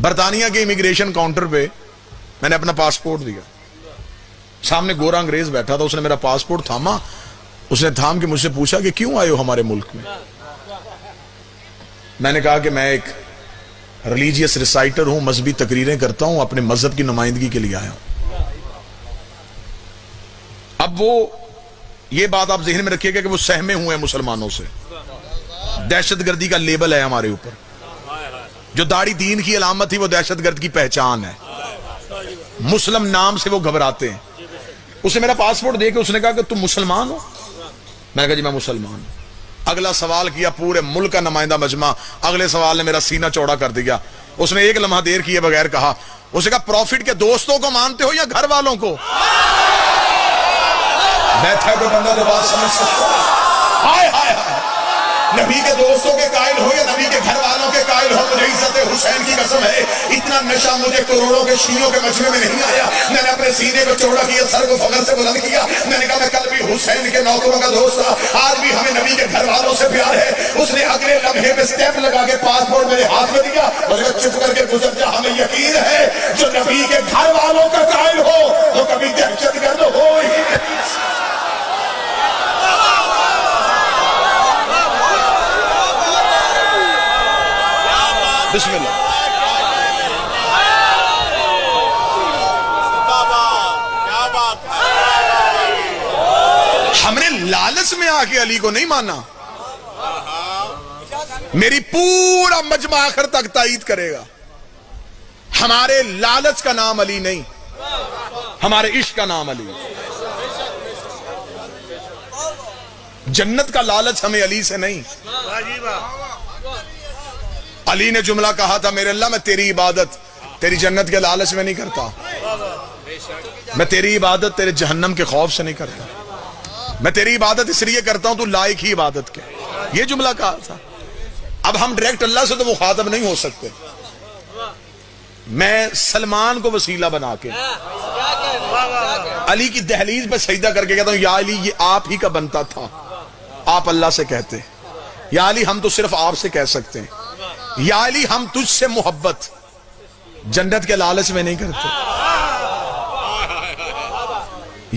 برطانیہ کے immigration counter پہ میں نے اپنا پاسپورٹ دیا، سامنے گورا انگریز بیٹھا تھا، اس نے میرا پاسپورٹ تھاما، اس نے تھام کے مجھ سے پوچھا کہ کیوں آئے ہو ہمارے ملک میں نے کہا کہ میں ایک ریلیجیس ریسائٹر ہوں، مذہبی تقریریں کرتا ہوں، اپنے مذہب کی نمائندگی کے لیے آیا ہوں۔ اب وہ یہ بات آپ ذہن میں رکھیے گا کہ وہ سہمے ہوئے ہیں مسلمانوں سے، دہشت گردی کا لیبل ہے ہمارے اوپر، جو داڑھی دین کی علامت تھی وہ دہشت گرد کی پہچان ہے، مسلم نام سے وہ گھبراتے ہیں۔ اسے میرا پاسپورٹ دے کے اس نے کہا کہ تم مسلمان ہو؟ میں نے کہا جی میں مسلمان ہوں۔ اگلا سوال کیا، پورے ملک کا نمائندہ مجمع، اگلے سوال نے میرا سینہ چوڑا کر دیا۔ اس نے ایک لمحہ دیر کیے بغیر کہا، اسے کہا پروفٹ کے دوستوں کو مانتے ہو یا گھر والوں کو؟ بیٹھا کوئی بندہ جو بات سمجھ سکتا ہے؟ ہائے ہائے ہائے، نبی کے دوستوں کے قائل ہو یا نبی کے گھر والوں کے قائل ہو، مجھے عزت حسین کی قسم ہے، اتنا نشہ مجھے کروڑوں کے شیعوں کے مجمع میں نہیں آیا۔ میں نے اپنے سینے کو چوڑا کیا، سر کو فخر سے بلند کیا، میں نے کہا میں کل بھی حسین کے نوکروں کا دوست تھا، آج بھی ہمیں نبی کے گھر والوں سے پیار ہے۔ اس نے اگلے لمحے پہ سٹیپ لگا کے پاسپورٹ میرے ہاتھ میں دیا، اور چپ کر کے گزر جا، ہمیں یقین ہے جو نبی کے گھر والوں کا قائل ہو وہ کبھی دہشت گرد ہو ہی نہیں۔ بسم اللہ۔ ہم نے لالچ میں آ کے علی کو نہیں مانا، میری پورا مجمع آخر تک تائید کرے گا، ہمارے لالچ کا نام علی نہیں، ہمارے عشق کا نام علی۔ جنت کا لالچ ہمیں علی سے نہیں۔ علی نے جملہ کہا تھا، میرے اللہ میں تیری عبادت تیری جنت کے لالچ میں نہیں کرتا، میں تیری عبادت تیرے جہنم کے خوف سے نہیں کرتا، میں تیری عبادت اس لیے کرتا ہوں تو لائق ہی عبادت کے، یہ جملہ کہا تھا۔ اب ہم ڈائریکٹ اللہ سے تو مخاطب نہیں ہو سکتے، میں سلمان کو وسیلہ بنا کے علی کی دہلیز پہ سجدہ کر کے کہتا ہوں، یا علی یہ آپ ہی کا بنتا تھا، آپ اللہ سے کہتے، یا علی ہم تو صرف آپ سے کہہ سکتے ہیں، یا علی ہم تجھ سے محبت جنت کے لالچ میں نہیں کرتے،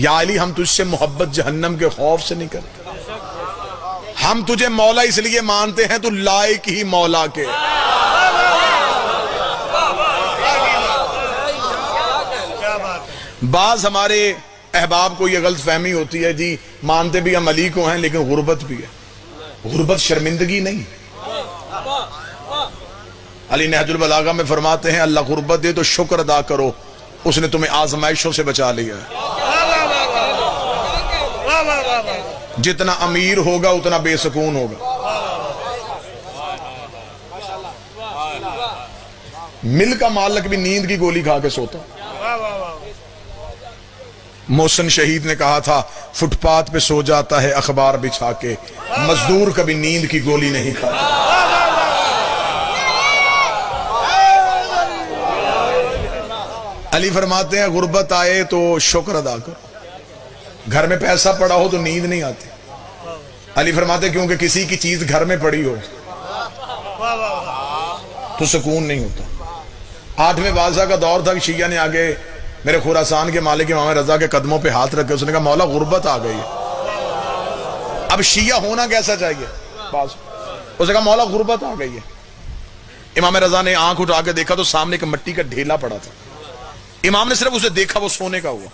یا علی ہم تجھ سے محبت جہنم کے خوف سے نہیں کرتے، ہم تجھے مولا اس لیے مانتے ہیں تو لائق ہی مولا کے۔ بعض ہمارے احباب کو یہ غلط فہمی ہوتی ہے، جی مانتے بھی ہم علی کو ہیں لیکن غربت بھی ہے۔ غربت شرمندگی نہیں۔ علی نہج البلاغہ میں فرماتے ہیں، اللہ غربت دے تو شکر ادا کرو، اس نے تمہیں آزمائشوں سے بچا لیا ہے۔ جتنا امیر ہوگا اتنا بے سکون ہوگا۔ مل کا مالک بھی نیند کی گولی کھا کے سوتا۔ محسن شہید نے کہا تھا، فٹ پاتھ پہ سو جاتا ہے اخبار بچھا کے، مزدور کبھی نیند کی گولی نہیں کھاتا۔ علی فرماتے ہیں غربت آئے تو شکر ادا کرو، گھر میں پیسہ پڑا ہو تو نیند نہیں آتی۔ علی فرماتے ہیں کیونکہ کسی کی چیز گھر میں پڑی ہو تو سکون نہیں ہوتا۔ 8ویں بادشاہ کا دور تھا کہ شیعہ نے آگے میرے خراسان کے مالک امام رضا کے قدموں پہ ہاتھ رکھے، اس نے کہا مولا غربت آ گئی ہے، اب شیعہ ہونا کیسا چاہیے؟ اس نے کہا مولا غربت آ گئی ہے۔ امام رضا نے آنکھ اٹھا کے دیکھا تو سامنے ایک مٹی کا ڈھیلا پڑا تھا، امام نے صرف اسے دیکھا، وہ سونے کا ہوا۔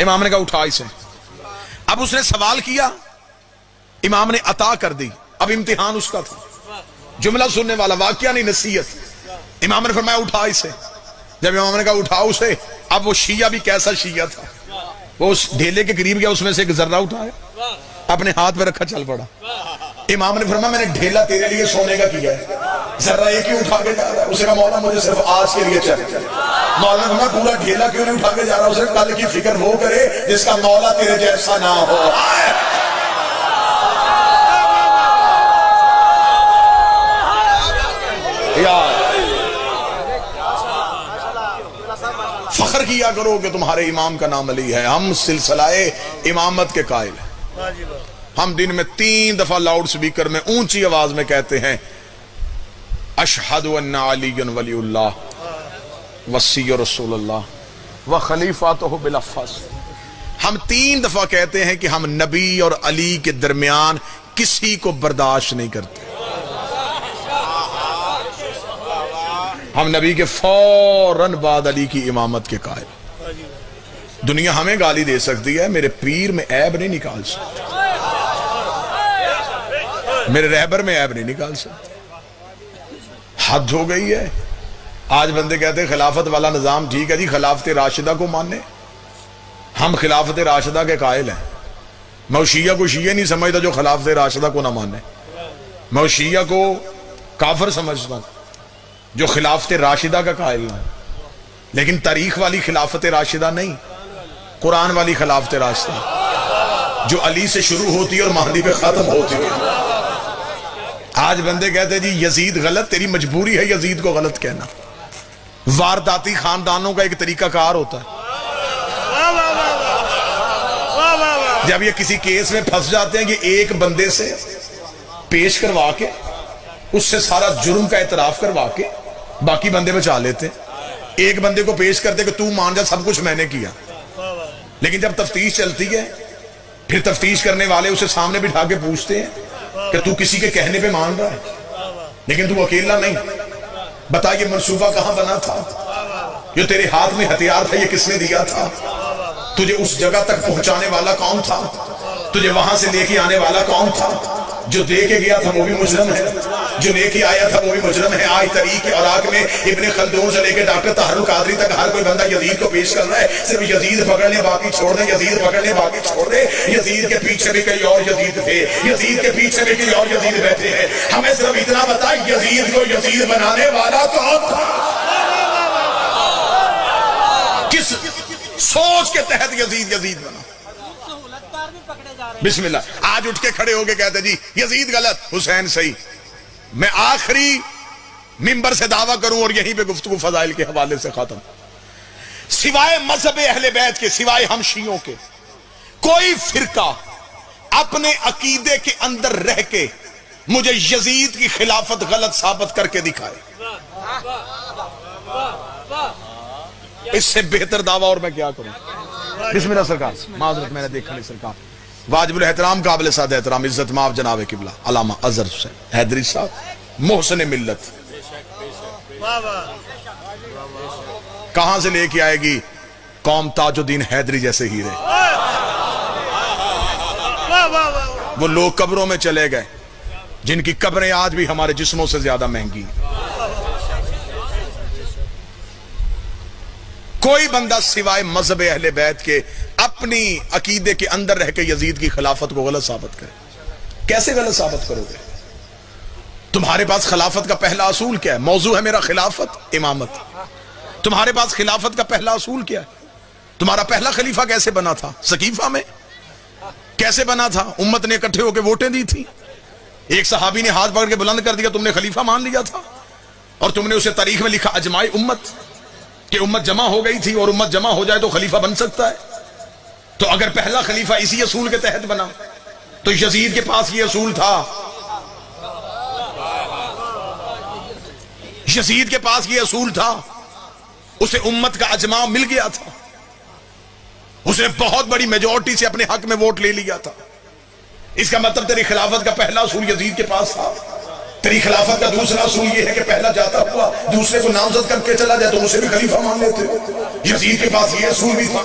امام نے کہا اٹھا اسے۔ اب اس نے سوال کیا، امام نے عطا کر دی، اب امتحان اس کا تھا، جملہ سننے والا، واقعہ نہیں نصیحت۔ امام نے فرمایا اٹھا اسے۔ جب امام نے کہا اٹھا اسے، اب وہ شیعہ بھی کیسا شیعہ تھا، وہ اس ڈھیلے کے قریب گیا، اس میں سے ایک ذرہ اٹھایا، اپنے ہاتھ پہ رکھا، چل پڑا۔ امام نے فرمایا میں نے ڈھیلا تیرے لیے سونے کا کیا ہے، ذرہ ایک ہی اٹھا کے جا رہا ہے۔ اسے کہا مولا مجھے صرف آج کے لیے چاہیے۔ مولا نے فرمایا پورا ڈھیلا کیوں نہیں اٹھا کے جا رہا؟ اسے کل کی فکر وہ کرے جس کا مولا تیرے جیسا نہ ہو۔ فخر کیا کرو کہ تمہارے امام کا نام علی ہے، ہم سلسلہ امامت کے قائل ہیں۔ ہم دن میں 3 دفعہ لاؤڈ سپیکر میں اونچی آواز میں کہتے ہیں اشہد ان علی ولی اللہ وصی رسول اللہ و خلیفاتہ بلا فصل. ہم 3 دفعہ کہتے ہیں کہ ہم نبی اور علی کے درمیان کسی کو برداشت نہیں کرتے. ہم نبی کے فوراً بعد علی کی امامت کے قائل. دنیا ہمیں گالی دے سکتی ہے، میرے پیر میں عیب نہیں نکال سکتی، میرے رہبر میں عیب نہیں نکال سکتے. حد ہو گئی ہے. آج بندے کہتے ہیں خلافت والا نظام ٹھیک ہے جی، خلافت راشدہ کو ماننے. ہم خلافت راشدہ کے قائل ہیں. میں شیعہ کو شیعہ نہیں سمجھتا جو خلافت راشدہ کو نہ مانے. میں شیعہ کو کافر سمجھتا ہوں جو خلافت راشدہ کا قائل ہے، لیکن تاریخ والی خلافت راشدہ نہیں، قرآن والی خلافت راشدہ جو علی سے شروع ہوتی ہے اور مہدی پہ ختم ہوتی ہے. آج بندے کہتے ہیں جی یزید غلط، تیری مجبوری ہے یزید کو غلط کہنا. وارداتی خاندانوں کا ایک طریقہ کار ہوتا ہے. جب یہ کسی کیس میں پھنس جاتے ہیں کہ ایک بندے سے پیش کروا کے اس سے سارا جرم کا اعتراف کروا کے باقی بندے بچا لیتے ہیں. ایک بندے کو پیش کرتے کہ تو مان جا سب کچھ میں نے کیا. لیکن جب تفتیش چلتی ہے پھر تفتیش کرنے والے اسے سامنے بٹھا کے پوچھتے ہیں کہ تو کسی کے کہنے پہ مان رہا ہے لیکن تو اکیلا نہیں. بتا یہ منصوبہ کہاں بنا تھا؟ جو تیرے ہاتھ میں ہتھیار تھا یہ کس نے دیا تھا؟ تجھے اس جگہ تک پہنچانے والا کون تھا؟ تجھے وہاں سے لے کے آنے والا کون تھا؟ جو دے کے گیا تھا وہ بھی مجرم ہے، جو لے کے آیا تھا وہ بھی مجرم ہے. آج طریق عراق میں ابن خلدون سے لے کے ڈاکٹر طاہر القادری تک ہر کوئی بندہ یزید کو پیش کر رہا ہے. صرف یزید پکڑ لے باقی چھوڑ دے، یزید پکڑ لے باقی چھوڑ دے. یزید کے پیچھے بھی کئی اور یزید تھے، یزید کے پیچھے بھی کئی اور یزید بیٹھے ہیں. ہمیں صرف اتنا بتا یزید کو یزید بنانے والا کون تھا؟ کس سوچ کے تحت یزید یزید بنا؟ بسم اللہ. آج اٹھ کے کھڑے ہو کے کہتے جی یزید غلط، حسین صحیح. میں آخری منبر سے دعویٰ کروں اور یہیں پہ گفتگو فضائل کے حوالے سے ختم. سوائے مذہب اہل بیت کے، سوائے ہم شیعوں کے، کوئی فرقہ اپنے عقیدے کے اندر رہ کے مجھے یزید کی خلافت غلط ثابت کر کے دکھائے. اس سے بہتر دعویٰ اور میں کیا کروں؟ بسم اللہ سرکار. معذرت میں نے دیکھا نہیں سرکار. واجب الاحترام قابل سعادت احترام عزت مآب جناب قبلہ علامہ اظہر حسین حیدری صاحب محسن ملت. کہاں سے لے کے آئے گی قوم تاج الدین حیدری جیسے ہیرے؟ وہ لوگ قبروں میں چلے گئے جن کی قبریں آج بھی ہمارے جسموں سے زیادہ مہنگی. کوئی بندہ سوائے مذہب اہل بیت کے اپنی عقیدے کے اندر رہ کے یزید کی خلافت کو غلط ثابت کرے. کیسے غلط ثابت کرو گے؟ تمہارے پاس خلافت کا پہلا اصول کیا ہے؟ موضوع ہے میرا خلافت امامت. تمہارے پاس خلافت کا پہلا اصول کیا ہے؟ تمہارا پہلا خلیفہ کیسے بنا تھا؟ سقیفہ میں کیسے بنا تھا؟ امت نے اکٹھے ہو کے ووٹیں دی تھی، ایک صحابی نے ہاتھ پکڑ کے بلند کر دیا، تم نے خلیفہ مان لیا تھا اور تم نے اسے تاریخ میں لکھا اجماع امت، کہ امت جمع ہو گئی تھی اور امت جمع ہو جائے تو خلیفہ بن سکتا ہے. تو اگر پہلا خلیفہ اسی اصول کے تحت بنا تو یزید کے پاس یہ اصول تھا، یزید کے پاس یہ اصول تھا، اسے امت کا اجماع مل گیا تھا، اس نے بہت بڑی میجورٹی سے اپنے حق میں ووٹ لے لیا تھا. اس کا مطلب تیری خلافت کا پہلا اصول یزید کے پاس تھا. تیری خلافت کا دوسرا اصول یہ ہے کہ پہلا جاتا ہوا دوسرے کو نامزد کر کے چلا جائے تو اسے بھی خلیفہ مان لیتے. یزید کے پاس یہ اصول بھی تھا،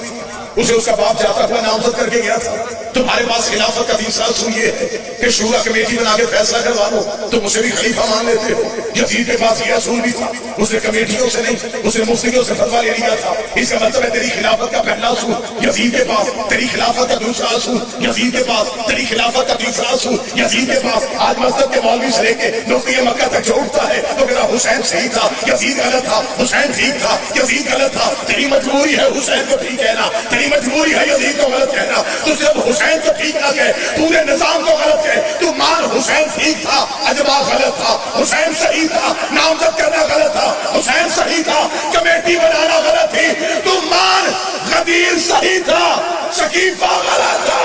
اسے اس کا باپ جاتا ہوا نامزد کر کے گیا تھا. تمہارے پاس خلافت کا تیسرا اصول یہ ہے کہ شورا کمیٹی بنا کے فیصلہ کروا لو، تم اسے بھی خلیفہ مان لیتے ہو. یزید کے پاس یہ اصول بھی تھا، اسے کمیٹیوں سے نہیں اسے مفتیوں سے فتویٰ لے لیا تھا. اس کا مطلب ہے تیری خلافت کا پہلا اصول یزید کے پاس، تیری خلافت کا دوسرا اصول یزید کے پاس، تیری خلافت کا تیسرا اصول یزید کے پاس. آج مسجد کے مولوی سے لے کے مفتی مکہ تک جو اٹھتا ہے تو میرا حسین صحیح تھا، یزید غلط تھا، حسین ٹھیک تھا، یزید غلط تھا. تیری مجبوری ہے حسین کو ٹھیک کہنا، تیری مجبوری ہے یزید کو غلط کہنا. تو صرف حسین کو ٹھیک نہ کہے، پورے نظام کو غلط کہے. تو مان حسین ٹھیک تھا، اجماع غلط تھا، حسین صحیح تھا، نامزد کرنا غلط تھا، حسین صحیح تھا، کمیٹی بنانا غلط تھی. تو مان غدیر صحیح تھا، سقیفہ غلط تھا.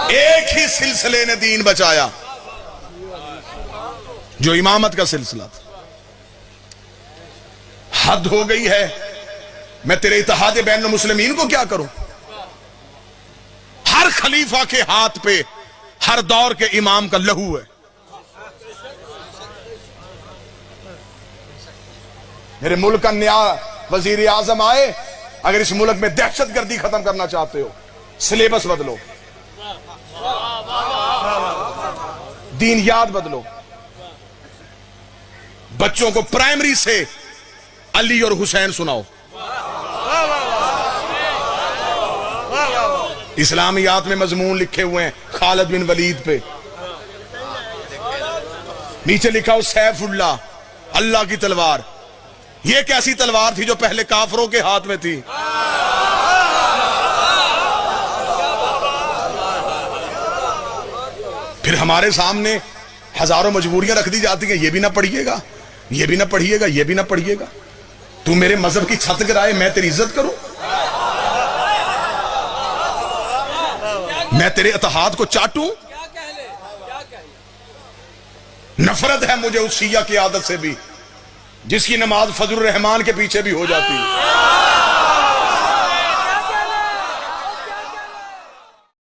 ایک ایک ہی سلسلے نے دین بچایا، جو امامت کا سلسلہ تھا۔ حد ہو گئی ہے، میں تیرے اتحاد بین المسلمین کو کیا کروں؟ ہر خلیفہ کے ہاتھ پہ ہر دور کے امام کا لہو ہے۔ میرے ملک کا نیا وزیر اعظم آئے، اگر اس ملک میں دہشت گردی ختم کرنا چاہتے ہو، سلیبس بدلو، دین یاد بدلو، بچوں کو پرائمری سے علی اور حسین سناؤ، اسلامیات میں مضمون لکھے ہوئے ہیں خالد بن ولید پہ، نیچے لکھا ہو سیف اللہ، اللہ کی تلوار۔ یہ کیسی تلوار تھی جو پہلے کافروں کے ہاتھ میں تھی؟ پھر ہمارے سامنے ہزاروں مجبوریاں رکھ دی جاتی ہیں، یہ بھی نہ پڑھیے گا، یہ بھی نہ پڑھیے گا، یہ بھی نہ پڑھیے گا۔ تو میرے مذہب کی چھت گرائے، میں تیری عزت کروں؟ میں تیرے اتحاد کو چاٹوں؟ نفرت ہے مجھے اس شیعہ کی عادت سے بھی جس کی نماز فضل الرحمان کے پیچھے بھی ہو جاتی ہے۔